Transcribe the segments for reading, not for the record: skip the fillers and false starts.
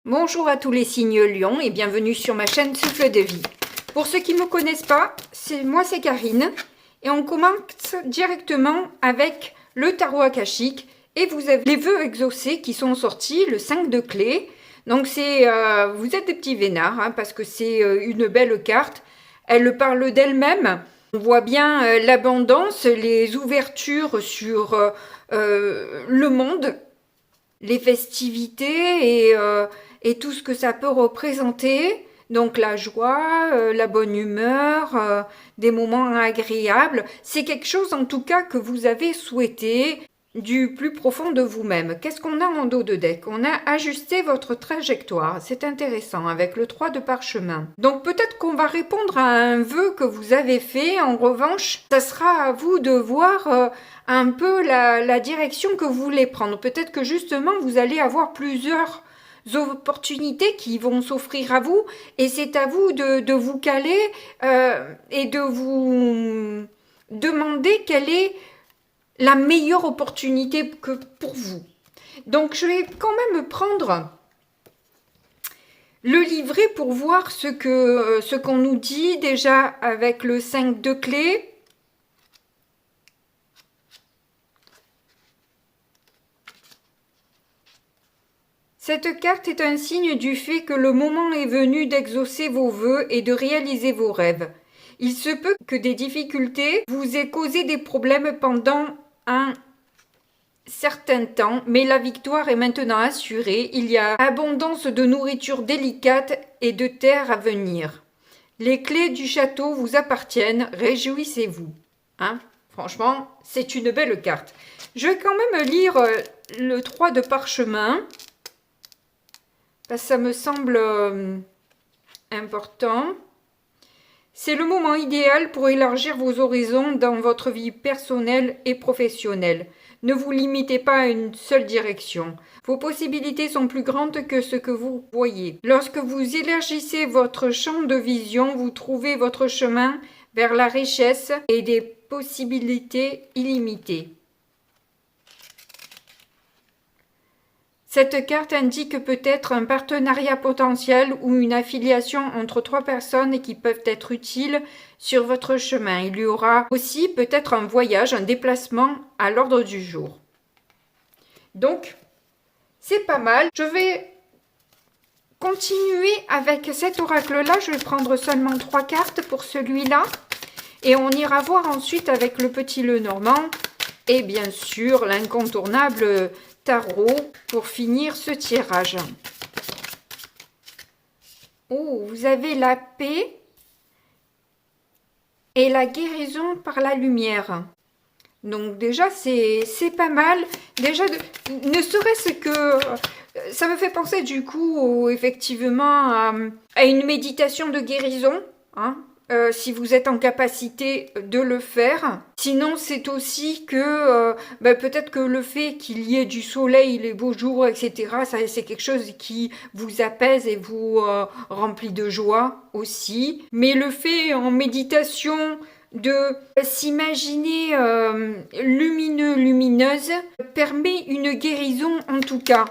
Bonjour à tous les signes Lion et bienvenue sur ma chaîne Souffle de vie. Pour ceux qui ne me connaissent pas, c'est Karine et on commence directement avec le tarot akashique et vous avez les vœux exaucés qui sont sortis, le 5 de clés. Donc vous êtes des petits vénards hein, parce que c'est une belle carte. Elle parle d'elle-même. On voit bien l'abondance, les ouvertures sur le monde, les festivités et tout ce que ça peut représenter. Donc la joie, la bonne humeur, des moments agréables. C'est quelque chose en tout cas que vous avez souhaité du plus profond de vous-même. Qu'est-ce qu'on a en dos de deck? On a ajusté votre trajectoire. C'est intéressant avec le 3 de parchemin. Donc peut-être qu'on va répondre à un vœu que vous avez fait. En revanche, ça sera à vous de voir un peu la direction que vous voulez prendre. Peut-être que justement vous allez avoir plusieurs opportunités qui vont s'offrir à vous et c'est à vous de vous caler et de vous demander quelle est la meilleure opportunité que pour vous. Donc je vais quand même prendre le livret pour voir ce qu'on nous dit déjà avec le 5 de clés. Cette carte est un signe du fait que le moment est venu d'exaucer vos vœux et de réaliser vos rêves. Il se peut que des difficultés vous aient causé des problèmes pendant un certain temps, mais la victoire est maintenant assurée. Il y a abondance de nourriture délicate et de terre à venir. Les clés du château vous appartiennent, réjouissez-vous. Hein? Franchement, c'est une belle carte. Je vais quand même lire le 3 de parchemin. Ça me semble important. C'est le moment idéal pour élargir vos horizons dans votre vie personnelle et professionnelle. Ne vous limitez pas à une seule direction. Vos possibilités sont plus grandes que ce que vous voyez. Lorsque vous élargissez votre champ de vision, vous trouvez votre chemin vers la richesse et des possibilités illimitées. Cette carte indique peut-être un partenariat potentiel ou une affiliation entre trois personnes qui peuvent être utiles sur votre chemin. Il y aura aussi peut-être un voyage, un déplacement à l'ordre du jour. Donc, c'est pas mal. Je vais continuer avec cet oracle-là. Je vais prendre seulement 3 cartes pour celui-là. Et on ira voir ensuite avec le petit Lenormand et bien sûr l'incontournable tarot pour finir ce tirage. Oh, vous avez la paix et la guérison par la lumière. Donc déjà, c'est pas mal. Déjà, ne serait-ce que... ça me fait penser du coup, effectivement, à une méditation de guérison, hein. Si vous êtes en capacité de le faire. Sinon, c'est aussi que peut-être que le fait qu'il y ait du soleil, les beaux jours, etc., c'est quelque chose qui vous apaise et vous remplit de joie aussi. Mais le fait en méditation de s'imaginer lumineux, lumineuse, permet une guérison en tout cas.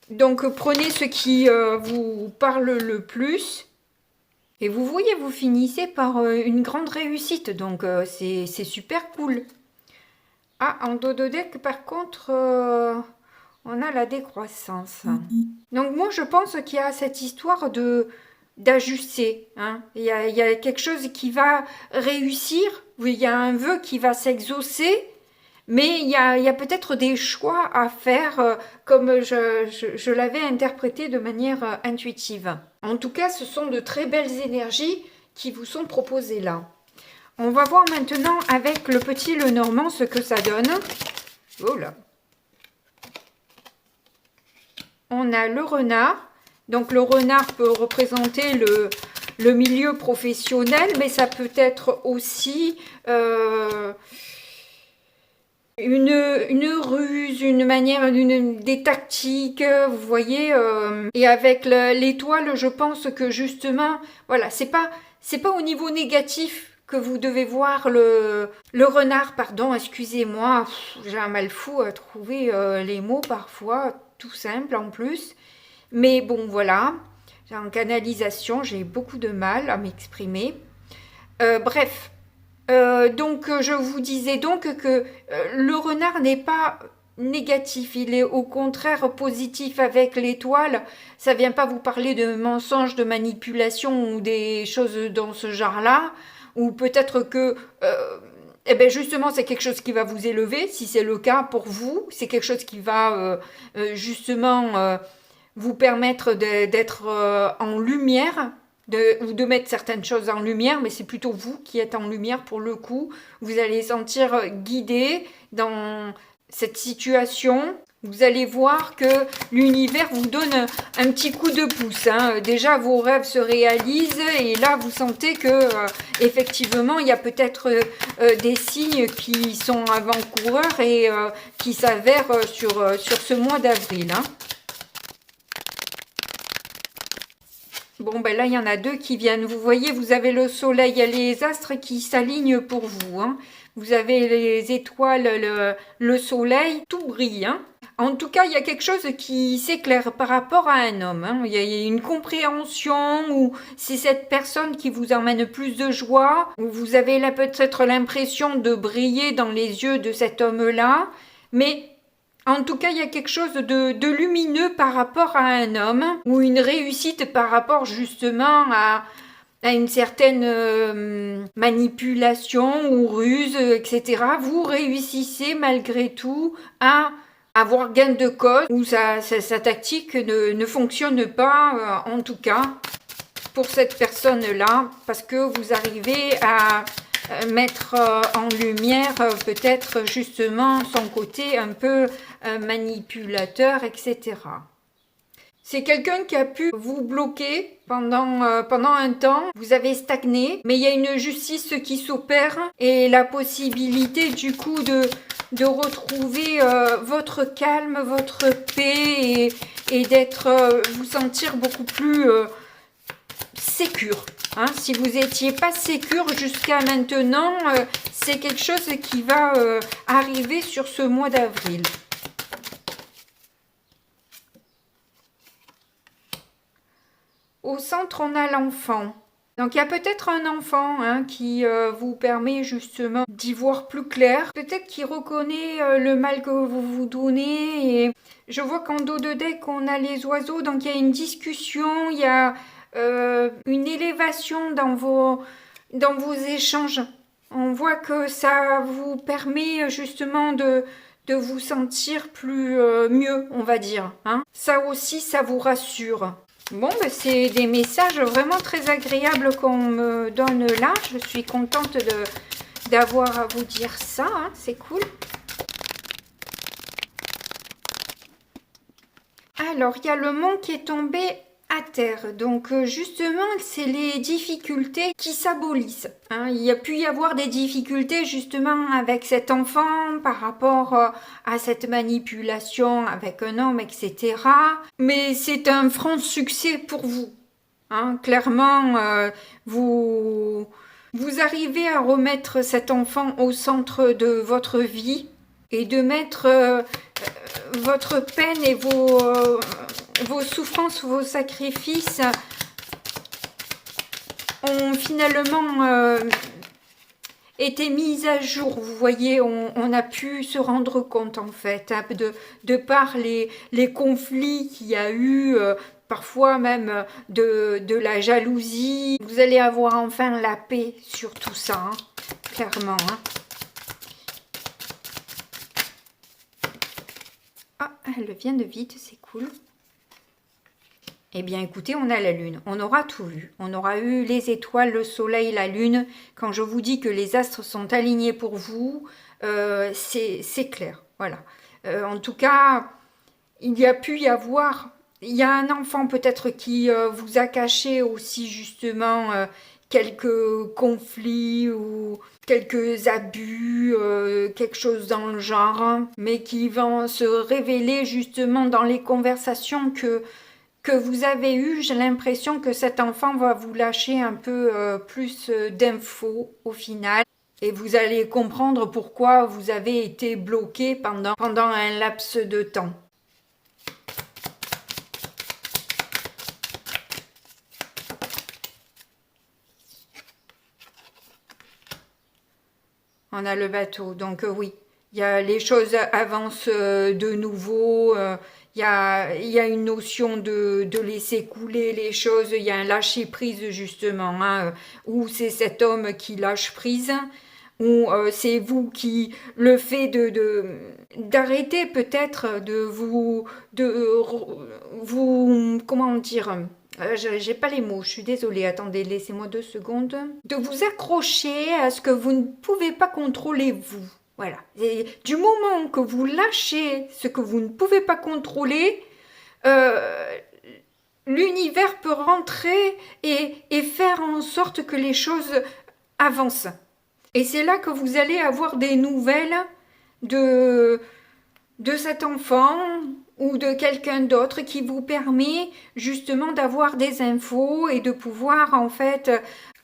Donc prenez ce qui vous parle le plus. Et vous voyez, vous finissez par une grande réussite, donc c'est super cool. Ah, en dos de deck, par contre, on a la décroissance. Donc moi, je pense qu'il y a cette histoire d'ajuster. Hein. Il y a quelque chose qui va réussir, il y a un vœu qui va s'exaucer, mais il y a peut-être des choix à faire comme je l'avais interprété de manière intuitive. En tout cas, ce sont de très belles énergies qui vous sont proposées là. On va voir maintenant avec le petit Lenormand ce que ça donne. Oh là! On a le renard. Donc le renard peut représenter le milieu professionnel, mais ça peut être aussi... Une ruse, une manière, des tactiques, vous voyez. Et avec l'étoile, je pense que justement, voilà, c'est pas au niveau négatif que vous devez voir le renard, pardon, excusez-moi, j'ai un mal fou à trouver les mots parfois. tout simple en plus. Mais bon, voilà. En canalisation, j'ai beaucoup de mal à m'exprimer. Bref. Donc, je vous disais donc que le renard n'est pas négatif, il est au contraire positif avec l'étoile. Ça vient pas vous parler de mensonges, de manipulation ou des choses dans ce genre-là. Ou peut-être que eh ben justement, c'est quelque chose qui va vous élever, si c'est le cas pour vous. C'est quelque chose qui va justement vous permettre d'être en lumière, ou de mettre certaines choses en lumière, mais c'est plutôt vous qui êtes en lumière pour le coup. Vous allez sentir guidé dans cette situation. Vous allez voir que l'univers vous donne un petit coup de pouce. Hein. Déjà, vos rêves se réalisent et là, vous sentez que effectivement, il y a peut-être des signes qui sont avant-coureurs et qui s'avèrent sur ce mois d'avril. Hein. Bon, ben là, il y en a deux qui viennent. Vous voyez, vous avez le soleil et les astres qui s'alignent pour vous. Hein. Vous avez les étoiles, le soleil, tout brille. Hein. En tout cas, il y a quelque chose qui s'éclaire par rapport à un homme. Hein. Il y a une compréhension, ou c'est cette personne qui vous emmène plus de joie, ou vous avez là peut-être l'impression de briller dans les yeux de cet homme-là. Mais en tout cas, il y a quelque chose de lumineux par rapport à un homme, ou une réussite par rapport justement à une certaine manipulation ou ruse, etc. Vous réussissez malgré tout à avoir gain de cause, ou sa tactique ne fonctionne pas, en tout cas, pour cette personne-là, parce que vous arrivez à mettre en lumière peut-être justement son côté un peu manipulateur, etc. C'est quelqu'un qui a pu vous bloquer pendant un temps. Vous avez stagné, mais il y a une justice qui s'opère et la possibilité du coup de retrouver votre calme, votre paix et d'être, vous sentir beaucoup plus sécure. Hein. Si vous n'étiez pas sécure jusqu'à maintenant, c'est quelque chose qui va arriver sur ce mois d'avril. Au centre, on a l'enfant. Donc, il y a peut-être un enfant qui vous permet justement d'y voir plus clair. Peut-être qu'il reconnaît le mal que vous vous donnez. Et je vois qu'en dos de deck, on a les oiseaux. Donc, il y a une discussion, il y a une élévation dans vos échanges. On voit que ça vous permet justement de vous sentir plus mieux, on va dire. Hein. Ça aussi, ça vous rassure. Bon, ben c'est des messages vraiment très agréables qu'on me donne là. Je suis contente d'avoir à vous dire ça. Hein. C'est cool. Alors, il y a le mont qui est tombé à terre. Donc, justement, c'est les difficultés qui s'abolissent. Hein. Il y a pu y avoir des difficultés, justement, avec cet enfant par rapport à cette manipulation avec un homme, etc. Mais c'est un franc succès pour vous. Hein. Clairement, vous arrivez à remettre cet enfant au centre de votre vie et de mettre votre peine et vos souffrances, vos sacrifices ont finalement été mis à jour. Vous voyez, on a pu se rendre compte en fait, hein, de par les conflits qu'il y a eu, parfois même de la jalousie. Vous allez avoir enfin la paix sur tout ça, hein, clairement. Hein. Ah, elle vient de vite, c'est cool. Eh bien, écoutez, on a la lune. On aura tout vu. On aura eu les étoiles, le soleil, la lune. Quand je vous dis que les astres sont alignés pour vous, c'est clair. Voilà. En tout cas, il y a pu y avoir... Il y a un enfant peut-être qui vous a caché aussi justement quelques conflits ou quelques abus, quelque chose dans le genre, hein, mais qui vont se révéler justement dans les conversations que vous avez eues. J'ai l'impression que cet enfant va vous lâcher un peu plus d'infos au final. Et vous allez comprendre pourquoi vous avez été bloqué pendant un laps de temps. on a le bateau. Donc oui, il y a les choses avancent de nouveau. Il y a une notion de laisser couler les choses. Il y a un lâcher prise justement, hein, où c'est cet homme qui lâche prise. Ou c'est vous qui le fait d'arrêter peut-être de vous comment dire, j'ai pas les mots, je suis désolée, attendez, laissez-moi 2 secondes, de vous accrocher à ce que vous ne pouvez pas contrôler vous. Voilà. Et du moment que vous lâchez ce que vous ne pouvez pas contrôler, l'univers peut rentrer et faire en sorte que les choses avancent. Et c'est là que vous allez avoir des nouvelles de cet enfant ou de quelqu'un d'autre qui vous permet justement d'avoir des infos et de pouvoir en fait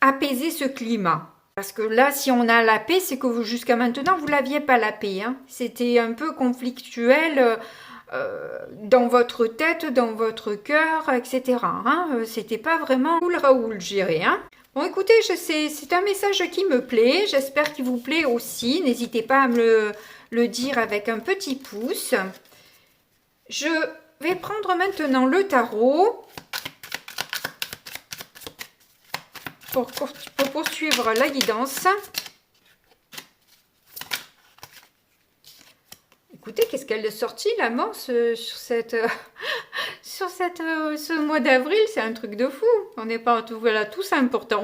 apaiser ce climat. Parce que là, si on a la paix, c'est que jusqu'à maintenant, vous n'aviez pas la paix. Hein. C'était un peu conflictuel dans votre tête, dans votre cœur, etc. Hein. C'était pas vraiment cool Raoul, je dirais. Hein. Bon, écoutez, c'est un message qui me plaît. J'espère qu'il vous plaît aussi. N'hésitez pas à me le dire avec un petit pouce. Je vais prendre maintenant le tarot pour poursuivre la guidance. Écoutez, qu'est-ce qu'elle est sortie, la mort, sur ce mois d'avril, c'est un truc de fou. On n'est pas tout, voilà, tout ça important.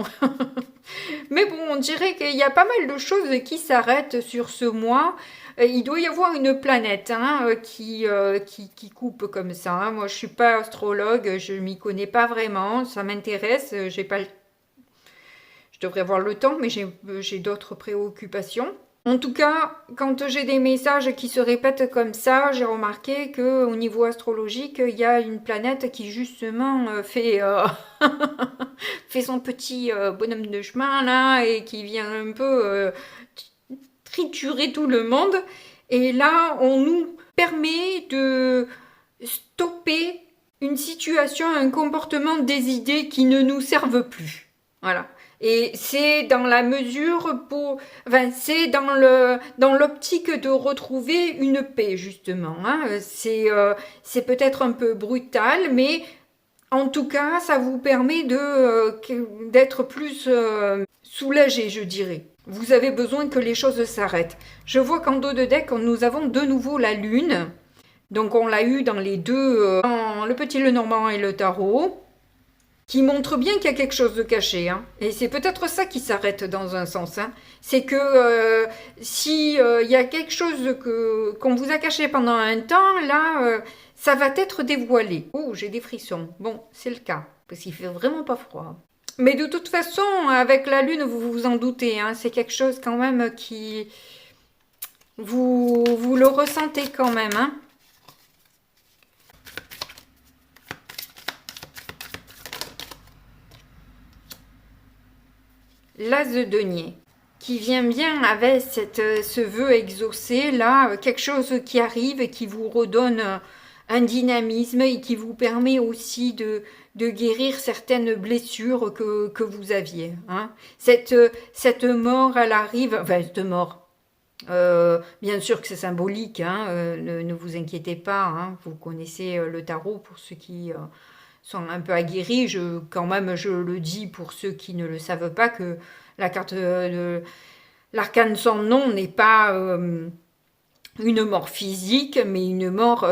Mais bon, on dirait qu'il y a pas mal de choses qui s'arrêtent sur ce mois. Il doit y avoir une planète hein, qui coupe comme ça. Hein. Moi, je suis pas astrologue, je m'y connais pas vraiment. Ça m'intéresse. J'ai pas, je devrais avoir le temps, mais j'ai d'autres préoccupations. En tout cas, quand j'ai des messages qui se répètent comme ça, j'ai remarqué qu'au niveau astrologique, il y a une planète qui justement fait son petit bonhomme de chemin là et qui vient un peu triturer tout le monde. Et là, on nous permet de stopper une situation, un comportement, des idées qui ne nous servent plus. Voilà. Et c'est dans la mesure c'est dans l'optique de retrouver une paix justement. Hein. C'est peut-être un peu brutal, mais en tout cas, ça vous permet d'être plus soulagé, je dirais. Vous avez besoin que les choses s'arrêtent. Je vois qu'en dos de deck, nous avons de nouveau la lune. Donc on l'a eu dans les deux, dans le petit Lenormand et le tarot, qui montre bien qu'il y a quelque chose de caché. Hein. Et c'est peut-être ça qui s'arrête dans un sens. Hein. C'est que si y a quelque chose qu'on vous a caché pendant un temps, là, ça va être dévoilé. Oh, j'ai des frissons. Bon, c'est le cas, parce qu'il fait vraiment pas froid. Mais de toute façon, avec la lune, vous vous en doutez, hein, c'est quelque chose quand même qui... Vous le ressentez quand même, hein. L'as de denier, qui vient bien avec ce vœu exaucé, là, quelque chose qui arrive et qui vous redonne un dynamisme et qui vous permet aussi de guérir certaines blessures que vous aviez. Hein. Cette mort, elle arrive, enfin, cette mort, bien sûr que c'est symbolique, hein, ne vous inquiétez pas, hein, vous connaissez le tarot pour ceux qui... sont un peu aguerris, quand même je le dis pour ceux qui ne le savent pas, que la carte de l'arcane sans nom n'est pas une mort physique, mais une mort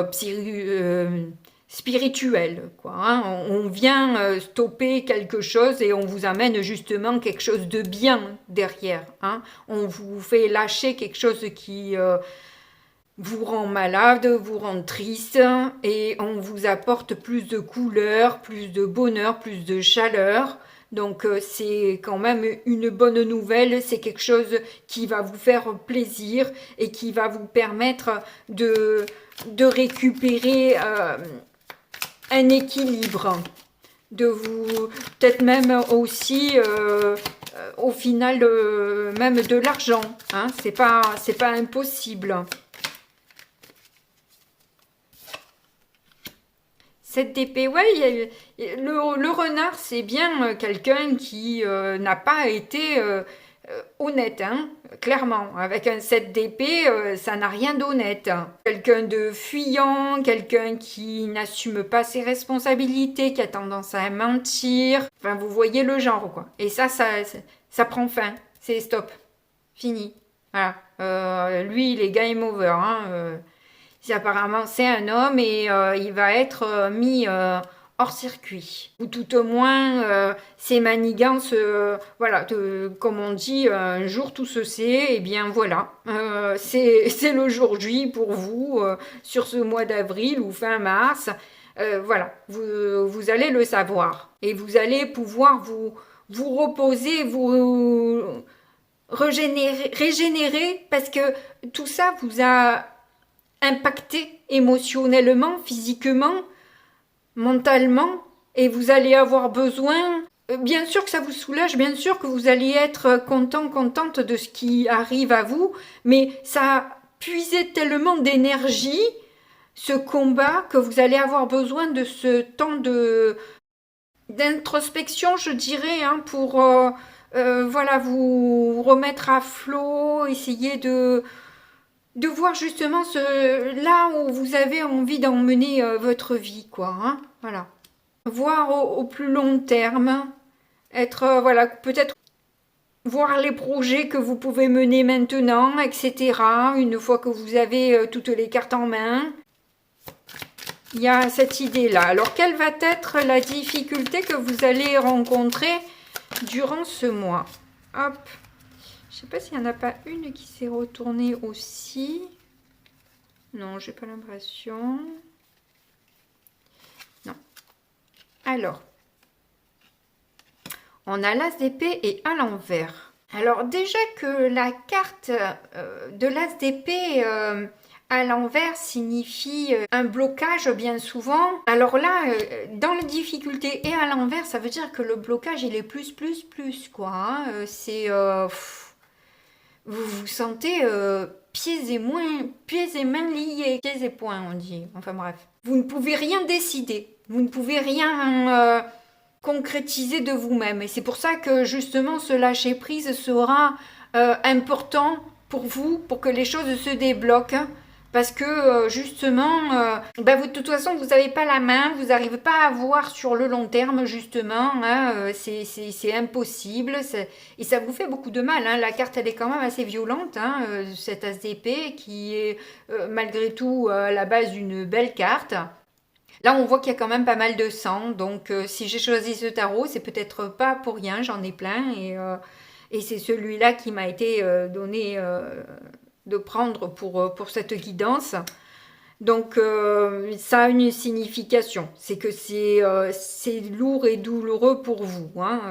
spirituelle. Quoi, hein. On vient stopper quelque chose et on vous amène justement quelque chose de bien derrière. Hein. On vous fait lâcher quelque chose qui... vous rend malade, vous rend triste et on vous apporte plus de couleur, plus de bonheur, plus de chaleur. Donc c'est quand même une bonne nouvelle, c'est quelque chose qui va vous faire plaisir et qui va vous permettre de récupérer un équilibre, de vous peut-être même aussi au final même de l'argent, hein, c'est pas impossible. Cette d'épée, ouais, le renard, c'est bien quelqu'un qui n'a pas été honnête, hein, clairement. Avec un 7 d'épée, ça n'a rien d'honnête. Quelqu'un de fuyant, quelqu'un qui n'assume pas ses responsabilités, qui a tendance à mentir. Enfin, vous voyez le genre, quoi. Et ça prend fin. C'est stop. Fini. Voilà. Lui, il est game over. Hein. Apparemment, c'est un homme et il va être mis hors circuit. Ou tout au moins, ces manigances, voilà, comme on dit, un jour tout se sait, et bien voilà. C'est le jour J pour vous, sur ce mois d'avril ou fin mars. Voilà, vous allez le savoir. Et vous allez pouvoir vous reposer, vous régénérer, parce que tout ça vous a impacté émotionnellement, physiquement, mentalement, et vous allez avoir besoin, bien sûr que ça vous soulage, bien sûr que vous allez être content, contente de ce qui arrive à vous, mais ça a puisé tellement d'énergie, ce combat, que vous allez avoir besoin de ce temps d'introspection, je dirais, hein, pour voilà, vous remettre à flot, essayer de voir justement là où vous avez envie d'emmener votre vie, quoi. Hein, voilà. Voir au plus long terme, être, voilà, peut-être voir les projets que vous pouvez mener maintenant, etc. Une fois que vous avez toutes les cartes en main. Il y a cette idée-là. Alors, quelle va être la difficulté que vous allez rencontrer durant ce mois? Hop. Je sais pas s'il n'y en a pas une qui s'est retournée aussi. Non, j'ai pas l'impression. Non. Alors, on a l'as d'épée et à l'envers. Alors déjà que la carte de l'as d'épée à l'envers signifie un blocage bien souvent. Alors là, dans la difficulté et à l'envers, ça veut dire que le blocage, il est plus, quoi. Hein. C'est... vous vous sentez pieds et mains liés. Pieds et poings, on dit. Enfin bref. Vous ne pouvez rien décider. Vous ne pouvez rien concrétiser de vous-même. Et c'est pour ça que justement ce lâcher-prise sera important pour vous, pour que les choses se débloquent. Parce que justement, de toute façon, vous n'avez pas la main, vous n'arrivez pas à voir sur le long terme, justement. Hein, c'est impossible. Et ça vous fait beaucoup de mal. Hein. La carte, elle est quand même assez violente, hein, cette as d'épée, qui est malgré tout à la base d'une belle carte. Là, on voit qu'il y a quand même pas mal de sang. Donc, si j'ai choisi ce tarot, c'est peut-être pas pour rien. J'en ai plein. Et c'est celui-là qui m'a été donné... de prendre pour cette guidance. Donc, ça a une signification. C'est que c'est lourd et douloureux pour vous, hein,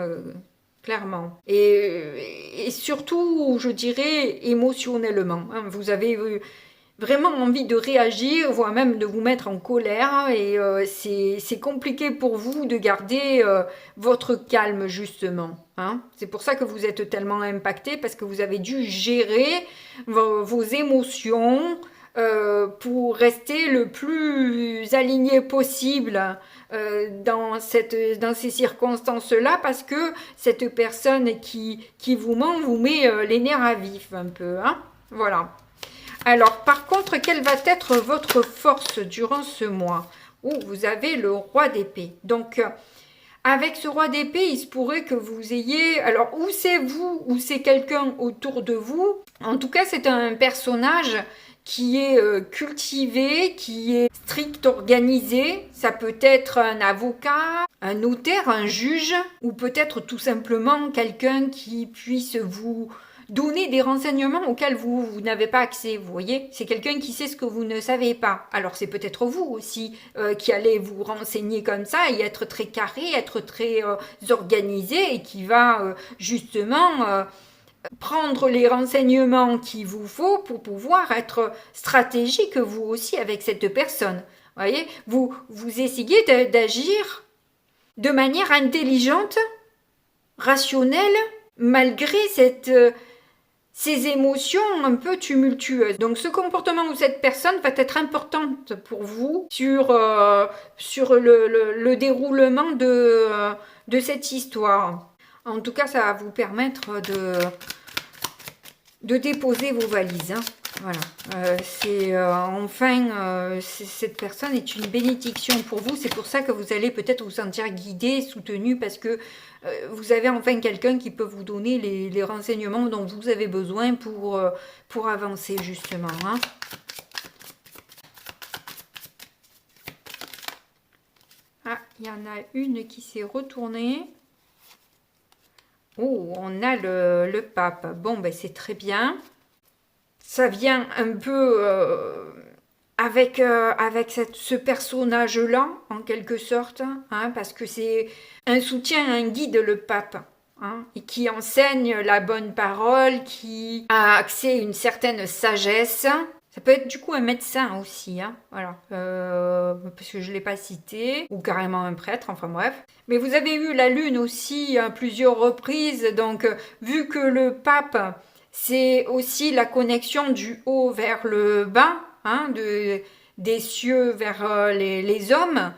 clairement. Et surtout, je dirais, émotionnellement. Hein, vous avez vraiment envie de réagir, voire même de vous mettre en colère. Et c'est compliqué pour vous de garder votre calme, justement. Hein. C'est pour ça que vous êtes tellement impacté, parce que vous avez dû gérer vos émotions pour rester le plus aligné possible dans ces circonstances-là, parce que cette personne qui vous ment vous met les nerfs à vif un peu. Hein. Voilà. Alors, par contre, quelle va être votre force durant ce mois? Vous avez le roi d'épée. Donc, avec ce roi d'épée, il se pourrait que vous ayez... Alors, ou c'est vous, ou c'est quelqu'un autour de vous. En tout cas, c'est un personnage qui est cultivé, qui est strict, organisé. Ça peut être un avocat, un notaire, un juge, ou peut-être tout simplement quelqu'un qui puisse vous donner des renseignements auxquels vous n'avez pas accès, vous voyez. C'est quelqu'un qui sait ce que vous ne savez pas. Alors c'est peut-être vous aussi qui allez vous renseigner comme ça et être très carré, être très organisé et qui va justement prendre les renseignements qu'il vous faut pour pouvoir être stratégique vous aussi avec cette personne. Vous voyez, vous essayez d'agir de manière intelligente, rationnelle, malgré ces émotions un peu tumultueuses. Donc ce comportement ou cette personne va être importante pour vous sur le déroulement de cette histoire. En tout cas, ça va vous permettre de déposer vos valises. Hein. Voilà, cette personne est une bénédiction pour vous. C'est pour ça que vous allez peut-être vous sentir guidé, soutenu, parce que vous avez enfin quelqu'un qui peut vous donner les renseignements dont vous avez besoin pour avancer justement. Hein. Ah, il y en a une qui s'est retournée. Oh, on a le pape. Bon, ben c'est très bien. Ça vient un peu avec ce personnage-là, en quelque sorte, hein, parce que c'est un soutien, un guide, le pape, hein, et qui enseigne la bonne parole, qui a accès à une certaine sagesse. Ça peut être du coup un médecin aussi, hein, voilà, parce que je ne l'ai pas cité, ou carrément un prêtre, enfin bref. Mais vous avez eu la lune aussi à plusieurs reprises, donc vu que le pape, c'est aussi la connexion du haut vers le bas, hein, des cieux vers les hommes,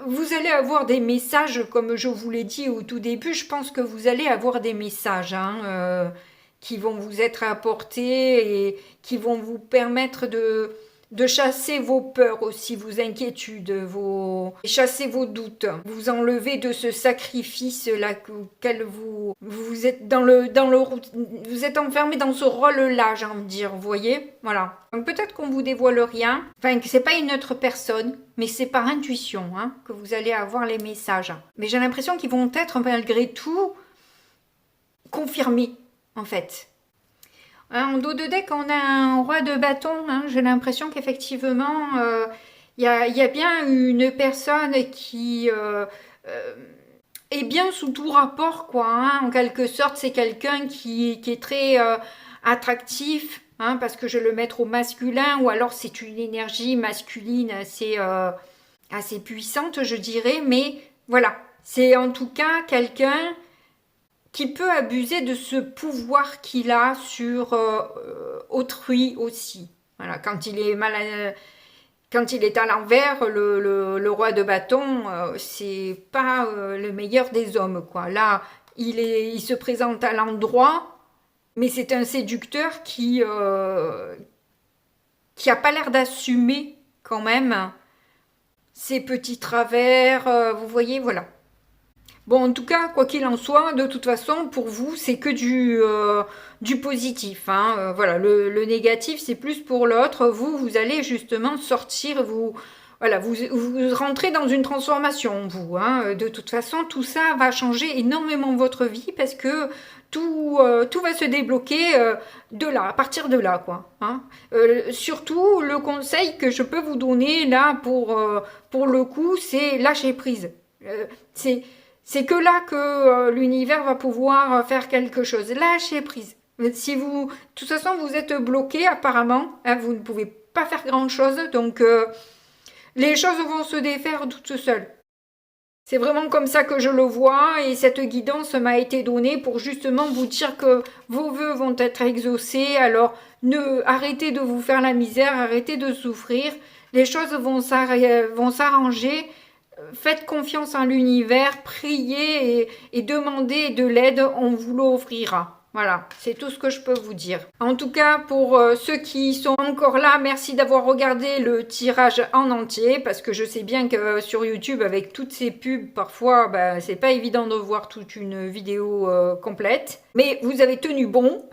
vous allez avoir des messages, comme je vous l'ai dit au tout début, je pense que vous allez avoir des messages, hein, qui vont vous être apportés et qui vont vous permettre de chasser vos peurs aussi, vos inquiétudes, chasser vos doutes, vous enlever de ce sacrifice-là auquel vous êtes vous êtes enfermé dans ce rôle-là, j'ai envie de dire, vous voyez, voilà. Donc peut-être qu'on vous dévoile rien, enfin que c'est pas une autre personne, mais c'est par intuition, hein, que vous allez avoir les messages. Mais j'ai l'impression qu'ils vont être malgré tout confirmés. En fait, en dos de deck, on a un roi de bâton. Hein. J'ai l'impression qu'effectivement, il y a bien une personne qui est bien sous tout rapport, quoi. Hein. En quelque sorte, c'est quelqu'un qui est très attractif, hein, parce que je vais le mettre au masculin, ou alors c'est une énergie masculine assez puissante, je dirais. Mais voilà, c'est en tout cas quelqu'un qui peut abuser de ce pouvoir qu'il a sur autrui aussi. Voilà, quand il est à l'envers, le roi de bâton, c'est pas le meilleur des hommes, quoi. Là, il se présente à l'endroit, mais c'est un séducteur qui a pas l'air d'assumer quand même ses petits travers. Vous voyez, voilà. Bon, en tout cas, quoi qu'il en soit, de toute façon, pour vous, c'est que du positif. Hein. Voilà, le négatif, c'est plus pour l'autre. Vous allez justement sortir, vous rentrez dans une transformation, vous. Hein. De toute façon, tout ça va changer énormément votre vie parce que tout va se débloquer de là, à partir de là, quoi. Hein. Surtout, le conseil que je peux vous donner là pour le coup, c'est lâcher prise. C'est que là que l'univers va pouvoir faire quelque chose. Lâchez prise. Si de toute façon, vous êtes bloqué apparemment, hein, vous ne pouvez pas faire grand-chose, donc les choses vont se défaire toutes seules. C'est vraiment comme ça que je le vois et cette guidance m'a été donnée pour justement vous dire que vos vœux vont être exaucés. Alors, arrêtez de vous faire la misère, arrêtez de souffrir. Les choses vont s'arranger. Faites confiance en l'univers, priez et demandez de l'aide, on vous l'offrira. Voilà, c'est tout ce que je peux vous dire. En tout cas, pour ceux qui sont encore là, merci d'avoir regardé le tirage en entier, parce que je sais bien que sur YouTube, avec toutes ces pubs, parfois, c'est pas évident de voir toute une vidéo complète. Mais vous avez tenu bon.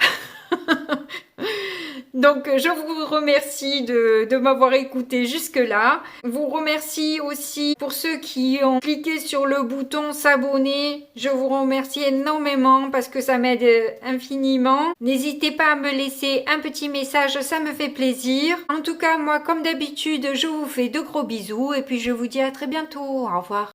Donc, je vous remercie de m'avoir écouté jusque-là. Vous remercie aussi pour ceux qui ont cliqué sur le bouton s'abonner. Je vous remercie énormément parce que ça m'aide infiniment. N'hésitez pas à me laisser un petit message, ça me fait plaisir. En tout cas, moi, comme d'habitude, je vous fais de gros bisous et puis je vous dis à très bientôt. Au revoir.